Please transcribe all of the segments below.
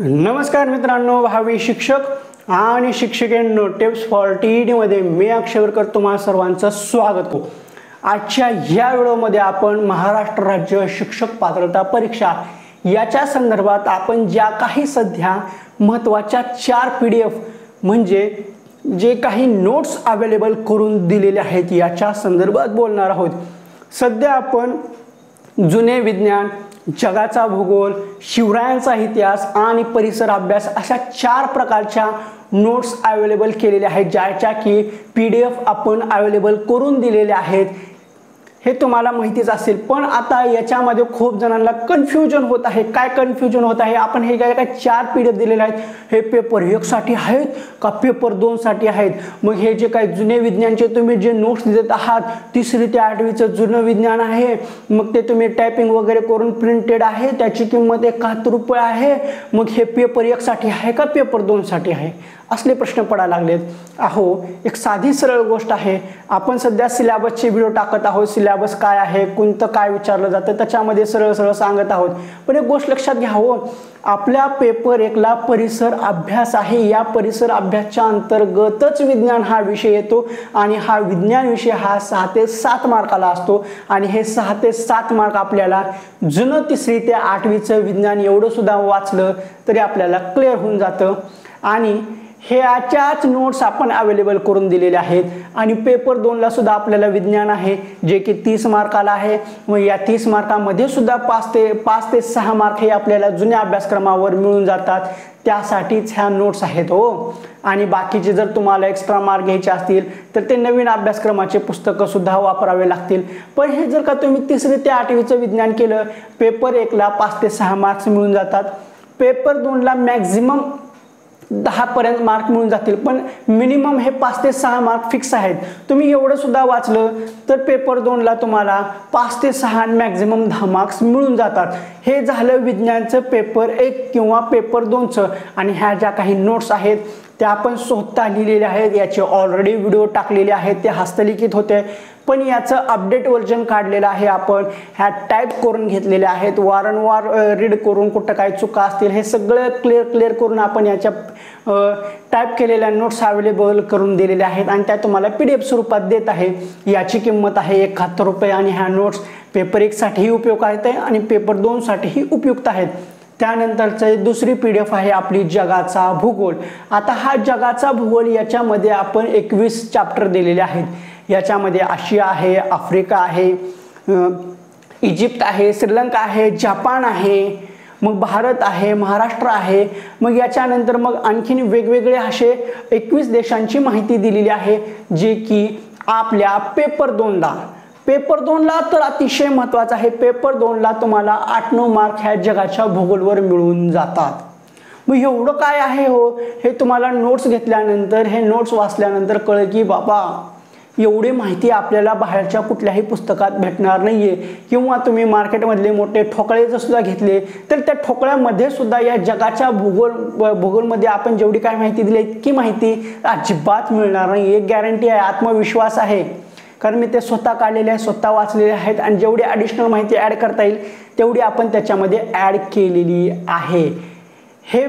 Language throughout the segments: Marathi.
नमस्कार मित्रांनो, भावी शिक्षक आणि शिक्षिकेंनो, टिप्स फॉर टीईटी मध्ये मी अक्षयवरकर तुम्हा सर्वांचं स्वागत करतो। आजच्या या व्हिडिओमध्ये आपण महाराष्ट्र राज्य शिक्षक पात्रता परीक्षा याच्या संदर्भात आपण ज्या काही सध्या महत्त्वाच्या 4 PDF म्हणजे जे काही नोट्स अवेलेबल करून दिलेले आहेत याच्या संदर्भात बोलणार आहोत। सध्या आपण जुने विज्ञान, जगाचा भूगोल, शिवरायांचा इतिहास आणि परिसर अभ्यास अशा 4 प्रकारच्या नोट्स अवेलेबल केलेले आहेत, ज्याच्या की PDF आपण अवेलेबल करून दिलेले आहेत। हे तुम्हाला माहितीच असेल, पण आता याच्यामध्ये खूप जणांना कन्फ्युजन होत आहे। काय कन्फ्युजन होत आहे? आपण हे काय 4 PDF दिलेले आहेत, हे पेपर 1 साठी आहेत का पेपर 2 साठी आहेत? मग हे जे काही जुने विज्ञानचे तुम्ही जे नोट्स देत आहात, 3री ते 8वीचं जुनं विज्ञान आहे, मग ते तुम्ही टायपिंग वगैरे करून प्रिंटेड आहे, त्याची किंमत 71 रुपये आहे। मग हे पेपर 1 साठी आहे का पेपर 2 साठी आहे? असले प्रश्न पडायला लागलेत। अहो, एक साधी सरळ गोष्ट आहे। आपण सध्या सिलेबसचे व्हिडिओ टाकत आहोत। सिलेबस काय आहे, कोणतं काय विचारलं जातं त्याच्यामध्ये सरळ सरळ सांगत आहोत। पण एक गोष्ट लक्षात घ्या हो, आपल्या पेपर 1 ला परिसर अभ्यास आहे। या परिसर अभ्यासाच्या अंतर्गतच विज्ञान हा विषय येतो आणि हा विज्ञान विषय हा 6 ते 7 मार्काला असतो आणि हे 6 ते 7 मार्क आपल्याला जुनं 3री ते 8वीचं विज्ञान एवढं सुद्धा वाचलं तरी आपल्याला क्लिअर होऊन जातं। आणि ह्याच्याच नोट्स आपण अवेलेबल करून दिलेले आहेत। आणि पेपर 2 ला सुद्धा आपल्याला विज्ञान आहे, जे की 30 मार्काला आहे। मग या 30 मार्कामध्ये सुद्धा 5 ते 6 मार्क हे आपल्याला जुन्या अभ्यासक्रमावर मिळून जातात, त्यासाठीच ह्या नोट्स आहेत हो। आणि बाकीचे जर तुम्हाला एक्स्ट्रा मार्क घ्यायचे असतील तर ते नवीन अभ्यासक्रमाचे पुस्तकं सुद्धा वापरावे लागतील। पण हे जर का तुम्ही 3री ते 8वीचं विज्ञान केलं, पेपर 1 ला 5 ते 6 मार्क्स मिळून जातात। पेपर 2 ला मॅक्झिमम 10 पर्यंत मार्क मिळून जातील, पण मिनिमम हे 5 ते 6 मार्क फिक्स आहेत। तुम्ही एवढं सुद्धा वाचलं तर पेपर 2 ला तुम्हाला 5 ते 6 आणि मॅक्झिमम 10 मार्क्स मिळून जातात। हे झालं विज्ञानचं पेपर 1 किंवा पेपर 2चं। आणि ह्या ज्या काही नोट्स आहेत त्या आपण स्वतः लिहिलेले आहेत, याचे ऑलरेडी व्हिडिओ टाकलेले आहेत, ते हस्तलिखित होते, पण याचं अपडेट व्हर्जन काढलेलं आहे। आपण ह्या टाईप करून घेतलेले आहेत, वारंवार रीड करून कुठं काय चुका असतील हे सगळं क्लिअर करून आपण याच्या टाईप केलेल्या नोट्स अवेलेबल करून दिलेल्या आहेत आणि त्या तुम्हाला PDF स्वरूपात देत आहे। याची किंमत आहे 71 रुपये आणि ह्या नोट्स पेपर 1 साठीही उपयुक्त आहेत आणि पेपर 2 साठीही उपयुक्त आहेत। त्यानंतरची दुसरी PDF आहे आपली जगाचा भूगोल। आता हा जगाचा भूगोल याच्यामध्ये आपण 21 चॅप्टर दिलेले आहेत। याच्यामध्ये आशिया आहे, आफ्रिका आहे, इजिप्त आहे, श्रीलंका आहे, जपान आहे, मग भारत आहे, महाराष्ट्र आहे। मग याच्यानंतर मग आणखीन वेगवेगळे असे 21 देशांची माहिती दिलेली आहे, जे की आपल्या पेपर 2 ला तर अतिशय महत्त्वाचं आहे। पेपर 2 ला तुम्हाला 8-9 मार्क ह्या जगाच्या भूगोलवर मिळून जातात। मग एवढं काय आहे हो, हे तुम्हाला नोट्स घेतल्यानंतर, हे नोट्स वाचल्यानंतर कळलं की बाबा एवढी माहिती आपल्याला बाहेरच्या कुठल्याही पुस्तकात भेटणार नाहीये। किंवा तुम्ही मार्केटमधले मोठे ठोकळे जर सुद्धा घेतले तर त्या ठोकळ्यामध्ये सुद्धा या जगाच्या भूगोलमध्ये आपण जेवढी काय माहिती दिली इतकी माहिती अजिबात मिळणार नाही। एक गॅरंटी आहे, आत्मविश्वास आहे, कारण मी ते स्वतः काढलेले आहे, स्वतः वाचलेले आहेत आणि जेवढी ॲडिशनल माहिती ॲड करता येईल तेवढी आपण त्याच्यामध्ये ॲड केलेली आहे। हे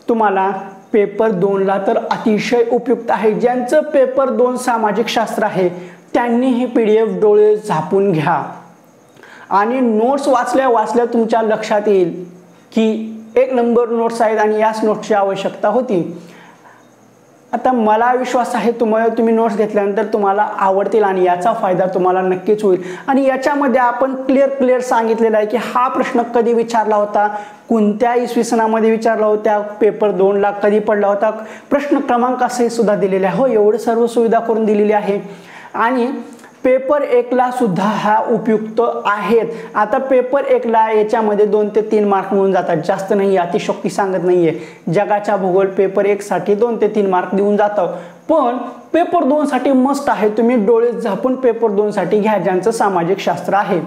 तुम्हाला पेपर 2 ला तर अतिशय उपयुक्त आहे। ज्यांचं पेपर 2 सामाजिक शास्त्र आहे त्यांनी हे PDF डोळे झापून घ्या आणि नोट्स वाचल्या तुमच्या लक्षात येईल की 1 नंबर नोट्स आहेत आणि याच नोट्सची आवश्यकता होती। आता मला विश्वास आहे तुम्ही नोट्स घेतल्यानंतर तुम्हाला आवडतील आणि याचा फायदा तुम्हाला नक्कीच होईल। आणि याच्यामध्ये आपण क्लिअर सांगितलेलं आहे की हा प्रश्न कधी विचारला होता, कोणत्या इसवी सनामध्ये विचारला होता, पेपर 2 ला कधी पडला होता, प्रश्न क्रमांक असे सुद्धा दिलेले आहे हो। एवढे सर्व सुविधा करून दिलेली आहे आणि पेपर 1 ला सुद्धा हा उपयुक्त आहेत। आता पेपर 1 ला याच्यामध्ये 2 ते 3 मार्क मिळून जातात, जास्त नाही, अतिशयोक्ती सांगत नाहीये। जगाचा भूगोल पेपर 1 साठी 2 ते 3 मार्क देऊन जातं, पण पेपर 2 साठी मस्त आहे। तुम्ही डोळे झापून पेपर 2 साठी घ्या, ज्यांचं सामाजिक शास्त्र आहे।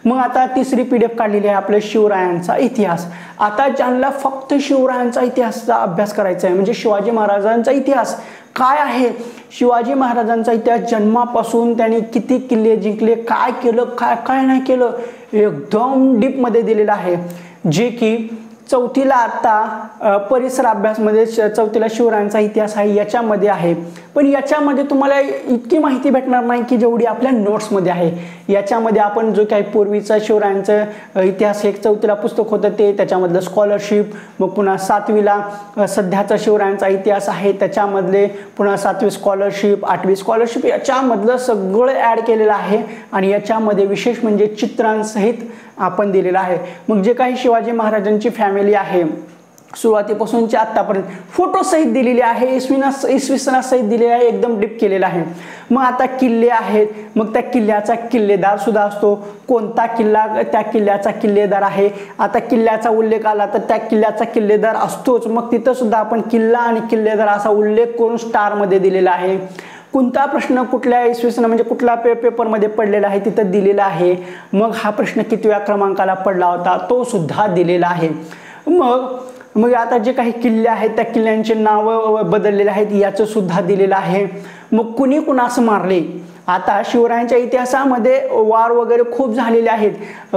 मग आता 3री PDF काढलेली आहे आपल्या शिवरायांचा इतिहास। आता ज्यांना फक्त शिवरायांचा इतिहासाचा अभ्यास करायचा आहे, म्हणजे शिवाजी महाराजांचा इतिहास काय आहे, शिवाजी महाराजांचा इतिहास जन्मापासून त्यांनी किती किल्ले जिंकले, काय केलं, काय काय नाही केलं, एकदम डीप मध्ये दिलेलं आहे, जे की चौथीला आता परिसर अभ्यासमध्ये चौथीला शिवरायांचा इतिहास आहे याच्यामध्ये आहे, पण याच्यामध्ये तुम्हाला इतकी माहिती भेटणार नाही की जेवढी आपल्या नोट्समध्ये आहे। याच्यामध्ये आपण जो काही पूर्वीचा शिवरायांचा इतिहास एक चौथीला पुस्तक होतं ते त्याच्यामधलं स्कॉलरशिप, मग पुन्हा 7वीला सध्याचा शिवरायांचा इतिहास आहे त्याच्यामधले पुन्हा 7वी स्कॉलरशिप 8वी स्कॉलरशिप याच्यामधलं सगळं ॲड केलेलं आहे आणि याच्यामध्ये विशेष म्हणजे चित्रांसहित आपण दिलेलं आहे। मग जे काही शिवाजी महाराजांची फॅमिली आहे सुरुवातीपासूनच्या आतापर्यंत फोटो सहित दिलेली आहे, इसवी सणासहित दिलेली आहे, एकदम डीप केलेला आहे। मग आता किल्ले आहेत, मग त्या किल्ल्याचा किल्लेदार सुद्धा असतो, कोणता किल्ला त्या किल्ल्याचा किल्लेदार आहे, आता किल्ल्याचा उल्लेख आला तर त्या किल्ल्याचा किल्लेदार असतोच, मग तिथं सुद्धा आपण किल्ला आणि किल्लेदार असा उल्लेख करून स्टारमध्ये दिलेला आहे। कोणता प्रश्न कुठल्या इसवी सन म्हणजे कुठला पेपरमध्ये पडलेला आहे तिथं दिलेला आहे, मग हा प्रश्न कितव्या क्रमांकाला पडला होता तो सुद्धा दिलेला आहे। मग आता जे काही किल्ले आहेत त्या किल्ल्यांचे नाव बदललेले आहेत याचं सुद्धा दिलेलं आहे। मग कुणी कुणास मारले, आता शिवरायांच्या इतिहासामध्ये वार वगैरे खूप झालेले आहेत,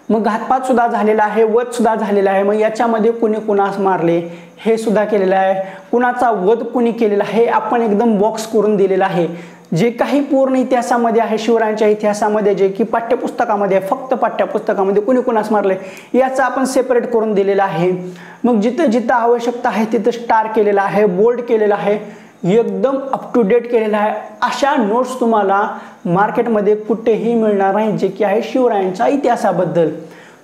मग घातपात सुद्धा झालेला आहे, वध सुद्धा झालेला आहे, मग याच्यामध्ये कुणी कुणास मारले हे सुद्धा केलेलं आहे, कुणाचा वध कुणी केलेला आहे आपण एकदम बॉक्स करून दिलेला आहे। जे काही पूर्ण इतिहासामध्ये आहे शिवरायांच्या इतिहासामध्ये जे की पाठ्यपुस्तकामध्ये आहे, फक्त पाठ्यपुस्तकामध्ये कुणी कुणास मारले याचं आपण सेपरेट करून दिलेलं आहे। मग जिथं जिथं आवश्यकता आहे तिथं स्टार केलेला आहे, बोल्ड केलेला आहे, एकदम अप टू डेट केलेला आहे। अशा नोट्स तुम्हाला मार्केटमध्ये कुठेही मिळणार नाही जे की आहे शिवरायांच्या इतिहासाबद्दल।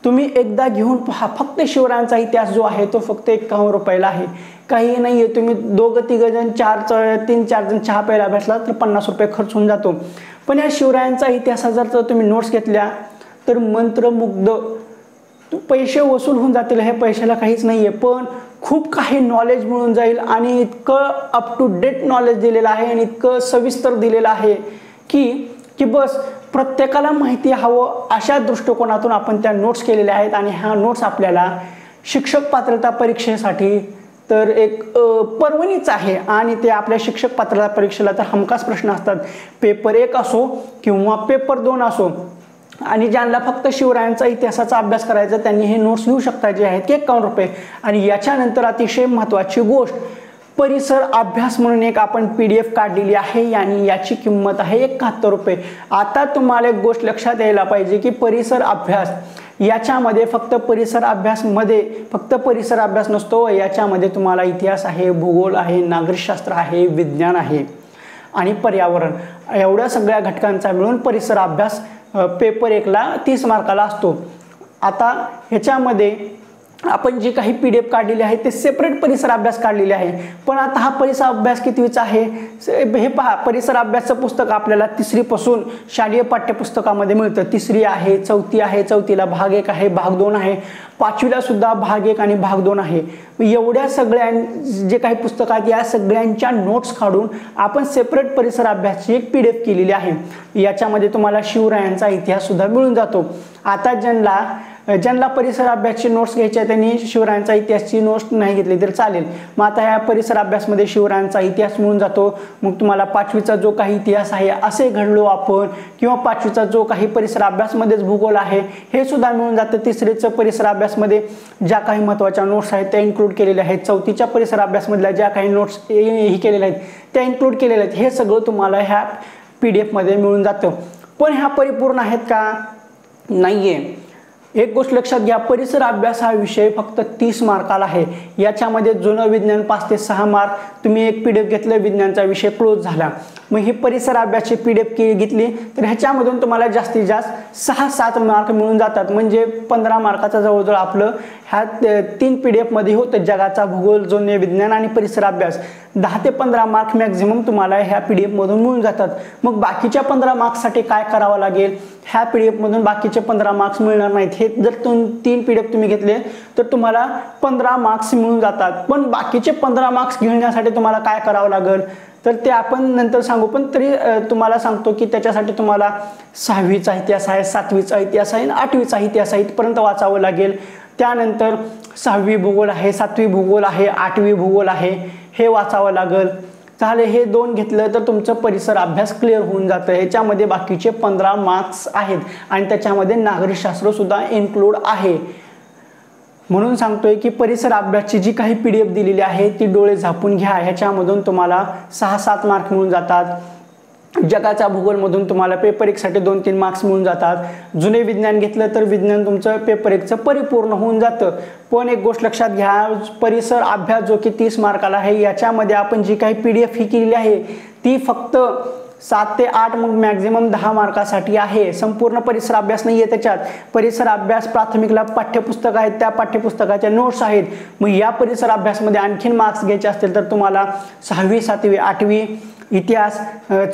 तुम्ही एकदा घेऊन पहा, फक्त शिवरायांचा इतिहास जो आहे तो फक्त 51 रुपयाला आहे, काही नाही आहे। तुम्ही दोघं तिघं जण 3-4 जण चहा प्यायला भेटला तर 50 रुपये खर्च होऊन जातो, पण या शिवरायांचा इतिहास जर तुम्ही नोट्स घेतल्या तर मंत्रमुग्ध पैसे वसूल होऊन जातील, हे पैशाला काहीच नाही आहे, पण खूप काही नॉलेज मिळून जाईल आणि इतकं अप टू डेट नॉलेज दिलेलं आहे आणि इतकं सविस्तर दिलेलं आहे की बस प्रत्येकाला माहिती हवं अशा दृष्टिकोनातून आपण त्या नोट्स केलेल्या आहेत। आणि ह्या नोट्स आपल्याला शिक्षक पात्रता परीक्षेसाठी तर एक पर्वणीच आहे आणि ते आपल्या शिक्षक पात्रता परीक्षेला तर हमखास प्रश्न असतात, पेपर 1 असो किंवा पेपर 2 असो। आणि ज्यांना फक्त शिवरायांचा इतिहासाचा अभ्यास करायचा त्यांनी हे नोट्स घेऊ शकता जे आहेत 51 रुपये। आणि याच्यानंतर अतिशय महत्त्वाची गोष्ट परिसर अभ्यास म्हणून एक आपण PDF काढलेली आहे आणि याची किंमत आहे 71 रुपये। आता तुम्हाला एक गोष्ट लक्षात यायला पाहिजे की परिसर अभ्यास याच्यामध्ये फक्त परिसर अभ्यास नसतो, याच्यामध्ये तुम्हाला इतिहास आहे, भूगोल आहे, नागरिकशास्त्र आहे, विज्ञान आहे आणि पर्यावरण एवढ्या सगळ्या घटकांचा मिळून परिसर अभ्यास पेपर 1ला 30 मार्काला असतो। आता ह्याच्यामध्ये आपण जे काही PDF काढलेले आहे ते सेपरेट परिसर अभ्यास काढलेले आहे, पण आता हा परिसर अभ्यास कितवीचा आहे हे पहा। परिसर अभ्यासचं पुस्तक आपल्याला 3री पासून शालेय पाठ्यपुस्तकामध्ये मिळतं, 3री आहे, 4थी आहे, 4थीला भाग 1 आहे, भाग 2 आहे, 5वीला सुद्धा भाग 1 आणि भाग 2 आहे। एवढ्या सगळ्या जे काही पुस्तक आहेत या सगळ्यांच्या नोट्स काढून आपण सेपरेट परिसर अभ्यासची एक PDF केलेली आहे। याच्यामध्ये तुम्हाला शिवरायांचा इतिहास सुद्धा मिळून जातो। आता ज्यांना परिसर अभ्यासची नोट्स घ्यायची आहे त्यांनी शिवरायांचा इतिहासची नोट्स नाही घेतली तर चालेल। मग आता ह्या परिसर अभ्यासमध्ये शिवरायांचा इतिहास मिळून जातो, मग तुम्हाला 5वीचा जो काही इतिहास आहे असे घडलो आपण किंवा 5वीचा जो काही परिसर अभ्यासमध्येच भूगोल आहे हे सुद्धा मिळून जातं। 3रीचं परिसर अभ्यासमध्ये ज्या काही महत्त्वाच्या नोट्स आहेत त्या इन्क्लूड केलेल्या आहेत, 4थीच्या परिसर अभ्यासमधल्या ज्या काही नोट्स ही केलेल्या आहेत त्या इन्क्लूड केलेल्या आहेत, हे सगळं तुम्हाला ह्या PDF मध्ये मिळून जातं। पण ह्या परिपूर्ण आहेत का? नाहीये। एक गोष्ट लक्षात घ्या, परिसर अभ्यास हा विषय फक्त 30 मार्काला आहे। याच्यामध्ये जुनं विज्ञान 5 ते 6 मार्क, तुम्ही एक PDF घेतलं विज्ञानचा विषय क्लोज झाला। मग ही परिसर अभ्यासची PDF घेतली तर ह्याच्यामधून तुम्हाला जास्तीत जास्त 6-7 मार्क मिळून जातात, म्हणजे 15 मार्काचा जवळजवळ आपलं ह्या 3 PDF मध्ये होतं, जगाचा भूगोल, जुने विज्ञान आणि परिसर अभ्यास। 10 ते 15 मार्क मॅक्झिमम तुम्हाला ह्या PDF मधून मिळून जातात। मग बाकीच्या 15 मार्क्ससाठी काय करावं लागेल? ह्या PDF मधून बाकीचे 15 मार्क्स मिळणार नाहीत। हे जर 3 PDF तुम्ही घेतले तर तुम्हाला 15 मार्क्स मिळून जातात, पण बाकीचे 15 मार्क्स घेण्यासाठी तुम्हाला काय करावं लागेल तर ते आपण नंतर सांगू। पण तरी तुम्हाला सांगतो की त्याच्यासाठी तुम्हाला 6वीचा इतिहास आहे, 7वीचा इतिहास आहे, 8वीचा इतिहास आहे इथपर्यंत वाचावं लागेल। त्यानंतर 6वी भूगोल आहे, 7वी भूगोल आहे, 8वी भूगोल आहे, हे वाचावं लागेल। झाले, हे 2 घेतलं तर तुमचं परिसर अभ्यास क्लिअर होऊन जातं। ह्याच्यामध्ये बाकीचे 15 मार्क्स आहेत आणि त्याच्यामध्ये नागरिकशास्त्र सुद्धा इन्क्लूड आहे। म्हणून सांगतोय की परिसर अभ्यासची जी काही PDF दिलेली आहे ती डोळे झाकून घ्या। ह्याच्यामधून तुम्हाला 6-7 मार्क मिळून जातात। जगाच्या भूगोलमधून तुम्हाला पेपर 1 साठी 2-3 मार्क्स मिळून जातात। जुने विज्ञान घेतलं तर विज्ञान तुमचं पेपर 1 चं परिपूर्ण होऊन जातं। पण एक गोष्ट लक्षात घ्या, परिसर अभ्यास जो की 30 मार्काला आहे याच्यामध्ये आपण जी काही PDF ही केलेली आहे ती फक्त 7 ते 8 मग मॅक्झिमम 10 मार्कासाठी आहे। संपूर्ण परिसर अभ्यास नाही आहे त्याच्यात। परिसर अभ्यास प्राथमिकला पाठ्यपुस्तक आहेत, त्या पाठ्यपुस्तकाच्या नोट्स आहेत। मग या परिसर अभ्यासमध्ये आणखीन मार्क्स घ्यायचे असतील तर तुम्हाला 6वी 7वी 8वी इतिहास,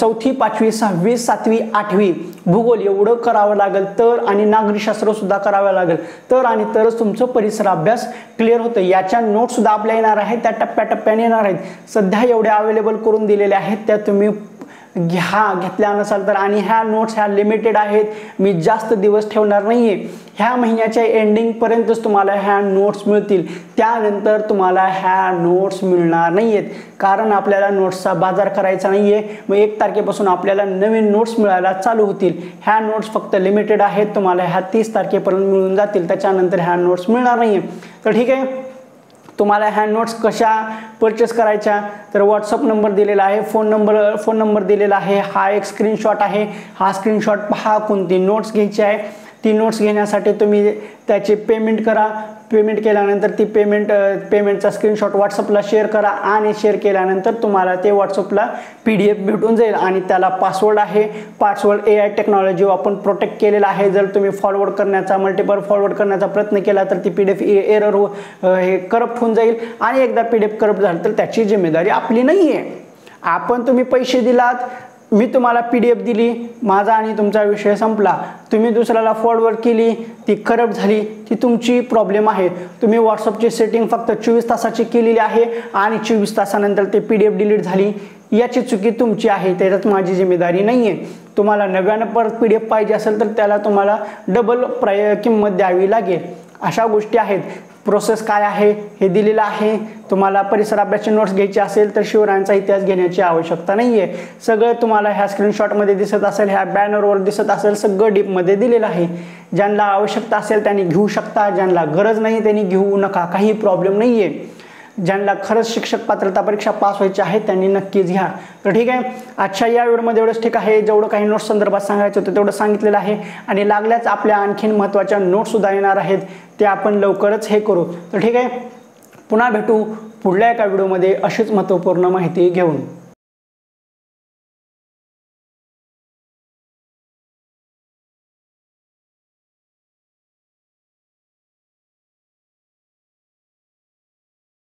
4थी 5वी 6वी 7वी 8वी भूगोल एवढं करावं लागेल तर, आणि नागरिकशास्त्र सुद्धा करावं लागेल तर, आणि तरच तुमचं परिसर अभ्यास क्लिअर होतं। याच्या नोट्स सुद्धा आपल्या येणार आहेत, त्या टप्प्याटप्प्याने येणार आहेत। सध्या एवढ्या अवेलेबल करून दिलेल्या आहेत त्या तुम्ही घेतल्या नसाल तर, आणि ह्या नोट्स ह्या लिमिटेड आहेत, मी जास्त दिवस ठेवणार नाहीये। ह्या महिन्याच्या एंडिंग पर्यंतच तुम्हाला ह्या नोट्स मिळतील, त्यानंतर तुम्हाला ह्या नोट्स मिळणार नाहीयेत, कारण आपल्याला नोट्सचा बाजार करायचा नाहीये। मग 1 तारखेपासून आपल्याला नवीन नोट्स मिळायला चालू होतील। ह्या नोट्स फक्त लिमिटेड आहेत, तुम्हाला ह्या 30 तारखेपर्यंत मिळून जातील, त्याच्यानंतर ह्या नोट्स मिळणार नाहीये। तर ठीक आहे, तुम्हाला ह्या नोट्स कशा परचेस करायच्या तर व्हॉट्सअप नंबर दिलेला आहे, फोन नंबर दिलेला आहे, हा एक स्क्रीनशॉट आहे। हा स्क्रीनशॉट पहा, कोणती नोट्स घ्यायची आहे ती नोट्स घेण्यासाठी तुम्ही त्याचे पेमेंट करा। पेमेंट केल्यानंतर ती पेमेंटचा स्क्रीनशॉट व्हॉट्सअपला शेअर करा, आणि शेअर केल्यानंतर तुम्हाला ते व्हॉट्सअपला PDF भेटून जाईल, आणि त्याला पासवर्ड आहे। पासवर्ड AI टेक्नॉलॉजी वापरून प्रोटेक्ट केलेला आहे। जर तुम्ही मल्टिपल फॉरवर्ड करण्याचा प्रयत्न केला तर ती PDF एरर हे करप्ट होऊन जाईल, आणि एकदा PDF करप्ट झालं तर त्याची जिम्मेदारी आपली नाहीये। तुम्ही पैसे दिलात, मी तुम्हाला PDF दिली, माझा आणि तुमचा विषय संपला। तुम्ही दुसऱ्याला फॉरवर्ड केली, ती करप्ट झाली, ती तुमची प्रॉब्लेम आहे। तुम्ही व्हॉट्सअपची सेटिंग फक्त 24 तासाची केलेली आहे, आणि 24 तासानंतर ते PDF डिलीट झाली, याची चुकी तुमची आहे, त्याच्यात माझी जिम्मेदारी नाहीये। तुम्हाला नव्यानं परत PDF पाहिजे असेल तर त्याला तुम्हाला डबल किंमत द्यावी लागेल। अशा गोष्टी आहेत। प्रोसेस काय आहे हे दिलेलं आहे। तुम्हाला परिसर अभ्यासची नोट्स घ्यायची असेल तर शिवरायांचा इतिहास घेण्याची आवश्यकता नाहीये। सगळं तुम्हाला ह्या स्क्रीनशॉटमध्ये दिसत असेल, ह्या बॅनरवर दिसत असेल, सगळं डीपमध्ये दिलेलं आहे। ज्यांना आवश्यकता असेल त्यांनी घेऊ शकता, ज्यांना गरज नाही त्यांनी घेऊ नका, काही प्रॉब्लेम नाहीये। ज्यांना खरंच शिक्षक पात्रता परीक्षा पास व्हायची आहे त्यांनी नक्कीच घ्या। तर ठीक आहे, आजच्या या व्हिडिओमध्ये एवढंच ठीक आहे। जेवढं काही नोट्स संदर्भात सांगायचं होतं तेवढं सांगितलेलं आहे, आणि लागल्याच आपल्या आणखीन महत्त्वाच्या नोट्स सुद्धा येणार आहेत, ते आपण लवकरच हे करू। तर ठीक आहे, पुन्हा भेटू पुढल्या एका व्हिडिओमध्ये अशीच महत्त्वपूर्ण माहिती घेऊन।